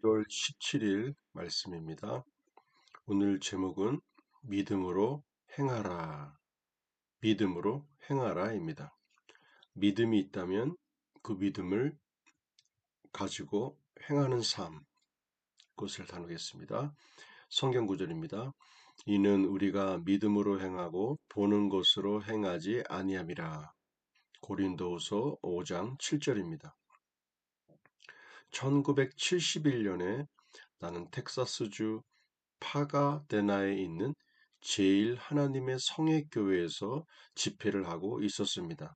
1월 17일 말씀입니다. 오늘 제목은 믿음으로 행하라. 믿음으로 행하라입니다. 믿음이 있다면 그 믿음을 가지고 행하는 삶, 그것을 다루겠습니다. 성경 구절입니다. 이는 우리가 믿음으로 행하고 보는 것으로 행하지 아니함이라. 고린도후서 5장 7절입니다. 1971년에 나는 텍사스주 파가데나에 있는 제일 하나님의 성회교회에서 집회를 하고 있었습니다.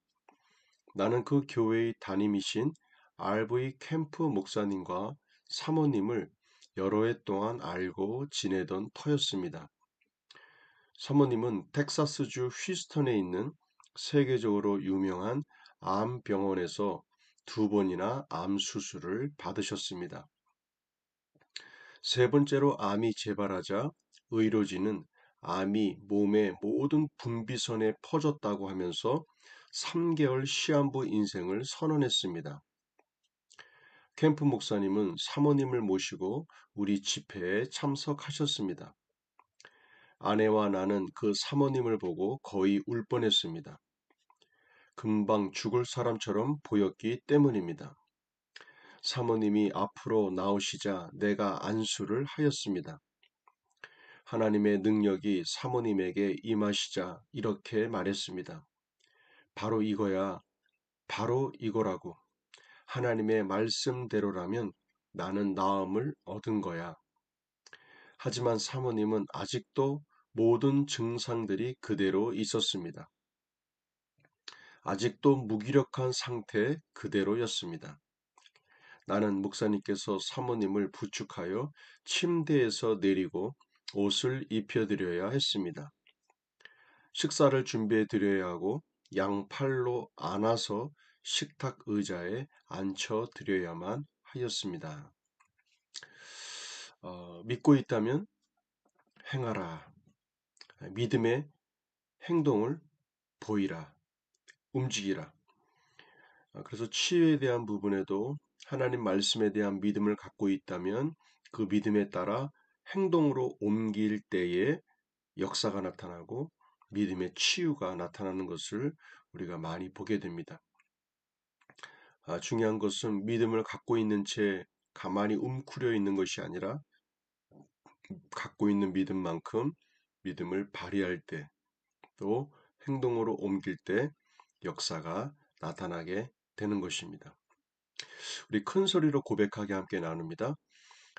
나는 그 교회의 담임이신 RV 캠프 목사님과 사모님을 여러 해 동안 알고 지내던 터였습니다. 사모님은 텍사스주 휴스턴에 있는 세계적으로 유명한 암병원에서 2번이나 암 수술을 받으셨습니다. 세 번째로 암이 재발하자 의료진은 암이 몸의 모든 분비선에 퍼졌다고 하면서 3개월 시한부 인생을 선언했습니다. 캠프 목사님은 사모님을 모시고 우리 집회에 참석하셨습니다. 아내와 나는 그 사모님을 보고 거의 울 뻔했습니다. 금방 죽을 사람처럼 보였기 때문입니다. 사모님이 앞으로 나오시자 내가 안수를 하였습니다. 하나님의 능력이 사모님에게 임하시자 이렇게 말했습니다. 바로 이거야. 바로 이거라고. 하나님의 말씀대로라면 나는 나음을 얻은 거야. 하지만 사모님은 아직도 모든 증상들이 그대로 있었습니다. 아직도 무기력한 상태 그대로였습니다. 나는 목사님께서 사모님을 부축하여 침대에서 내리고 옷을 입혀드려야 했습니다. 식사를 준비해 드려야 하고 양팔로 안아서 식탁 의자에 앉혀 드려야만 하였습니다. 믿고 있다면 행하라. 믿음의 행동을 보이라. 움직이라. 그래서 치유에 대한 부분에도 하나님 말씀에 대한 믿음을 갖고 있다면 그 믿음에 따라 행동으로 옮길 때에 역사가 나타나고 믿음의 치유가 나타나는 것을 우리가 많이 보게 됩니다. 중요한 것은 믿음을 갖고 있는 채 가만히 움크려 있는 것이 아니라 갖고 있는 믿음만큼 믿음을 발휘할 때 또 행동으로 옮길 때 역사가 나타나게 되는 것입니다. 우리 큰 소리로 고백하게 함께 나눕니다.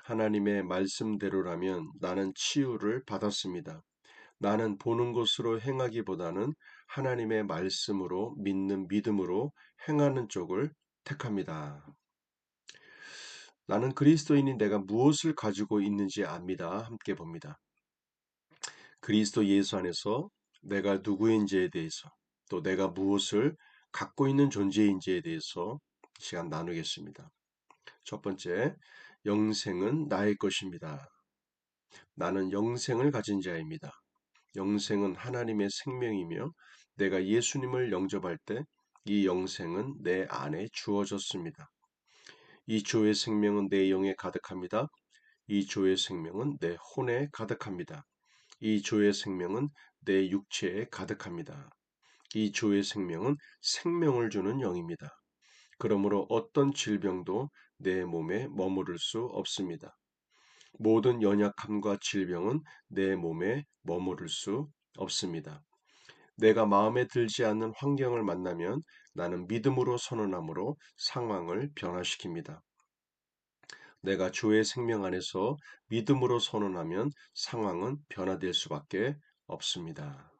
하나님의 말씀대로라면 나는 치유를 받았습니다. 나는 보는 것으로 행하기보다는 하나님의 말씀으로 믿는 믿음으로 행하는 쪽을 택합니다. 나는 그리스도인인 내가 무엇을 가지고 있는지 압니다. 함께 봅니다. 그리스도 예수 안에서 내가 누구인지에 대해서 또 내가 무엇을 갖고 있는 존재인지에 대해서 시간 나누겠습니다. 첫 번째, 영생은 나의 것입니다. 나는 영생을 가진 자입니다. 영생은 하나님의 생명이며 내가 예수님을 영접할 때 이 영생은 내 안에 주어졌습니다. 이 주의 생명은 내 영에 가득합니다. 이 주의 생명은 내 혼에 가득합니다. 이 주의 생명은 내 육체에 가득합니다. 이 주의 생명은 생명을 주는 영입니다. 그러므로 어떤 질병도 내 몸에 머무를 수 없습니다. 모든 연약함과 질병은 내 몸에 머무를 수 없습니다. 내가 마음에 들지 않는 환경을 만나면 나는 믿음으로 선언함으로 상황을 변화시킵니다. 내가 주의 생명 안에서 믿음으로 선언하면 상황은 변화될 수밖에 없습니다.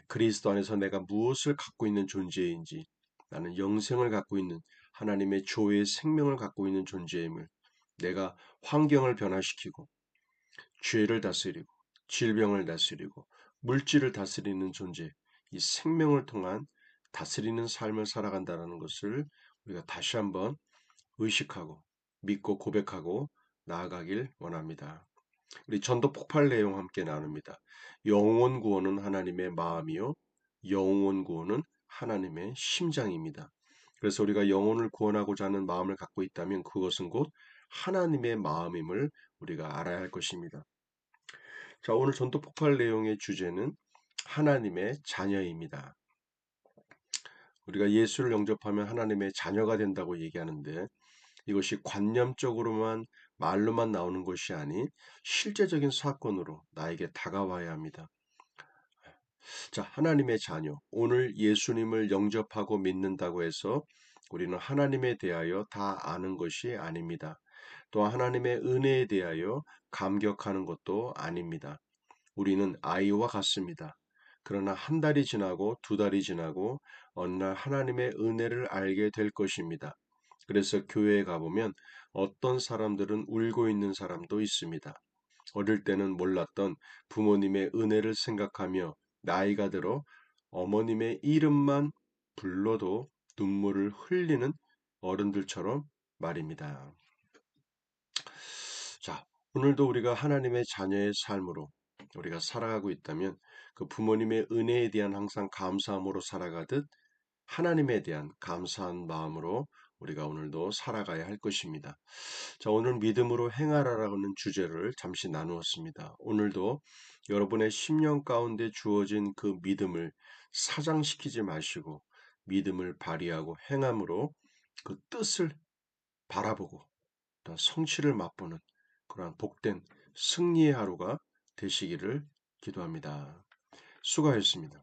그리스도 안에서 내가 무엇을 갖고 있는 존재인지, 나는 영생을 갖고 있는 하나님의 조의 생명을 갖고 있는 존재임을 내가 환경을 변화시키고 죄를 다스리고 질병을 다스리고 물질을 다스리는 존재, 이 생명을 통한 다스리는 삶을 살아간다는 것을 우리가 다시 한번 의식하고 믿고 고백하고 나아가길 원합니다. 우리 전도 폭발 내용 함께 나눕니다. 영혼 구원은 하나님의 마음이요 영혼 구원은 하나님의 심장입니다. 그래서 우리가 영혼을 구원하고자 하는 마음을 갖고 있다면 그것은 곧 하나님의 마음임을 우리가 알아야 할 것입니다. 자, 오늘 전도 폭발 내용의 주제는 하나님의 자녀입니다. 우리가 예수를 영접하면 하나님의 자녀가 된다고 얘기하는데 이것이 관념적으로만 말로만 나오는 것이 아닌 실제적인 사건으로 나에게 다가와야 합니다. 자, 하나님의 자녀. 오늘 예수님을 영접하고 믿는다고 해서 우리는 하나님에 대하여 다 아는 것이 아닙니다. 또 하나님의 은혜에 대하여 감격하는 것도 아닙니다. 우리는 아이와 같습니다. 그러나 한 달이 지나고 두 달이 지나고 어느 날 하나님의 은혜를 알게 될 것입니다. 그래서 교회에 가보면 어떤 사람들은 울고 있는 사람도 있습니다. 어릴 때는 몰랐던 부모님의 은혜를 생각하며 나이가 들어 어머님의 이름만 불러도 눈물을 흘리는 어른들처럼 말입니다. 자, 오늘도 우리가 하나님의 자녀의 삶으로 우리가 살아가고 있다면 그 부모님의 은혜에 대한 항상 감사함으로 살아가듯 하나님에 대한 감사한 마음으로 우리가 오늘도 살아가야 할 것입니다. 자, 오늘 믿음으로 행하라라는 주제를 잠시 나누었습니다. 오늘도 여러분의 심령 가운데 주어진 그 믿음을 사장시키지 마시고 믿음을 발휘하고 행함으로 그 뜻을 바라보고 또 성취를 맛보는 그러한 복된 승리의 하루가 되시기를 기도합니다. 수고하셨습니다.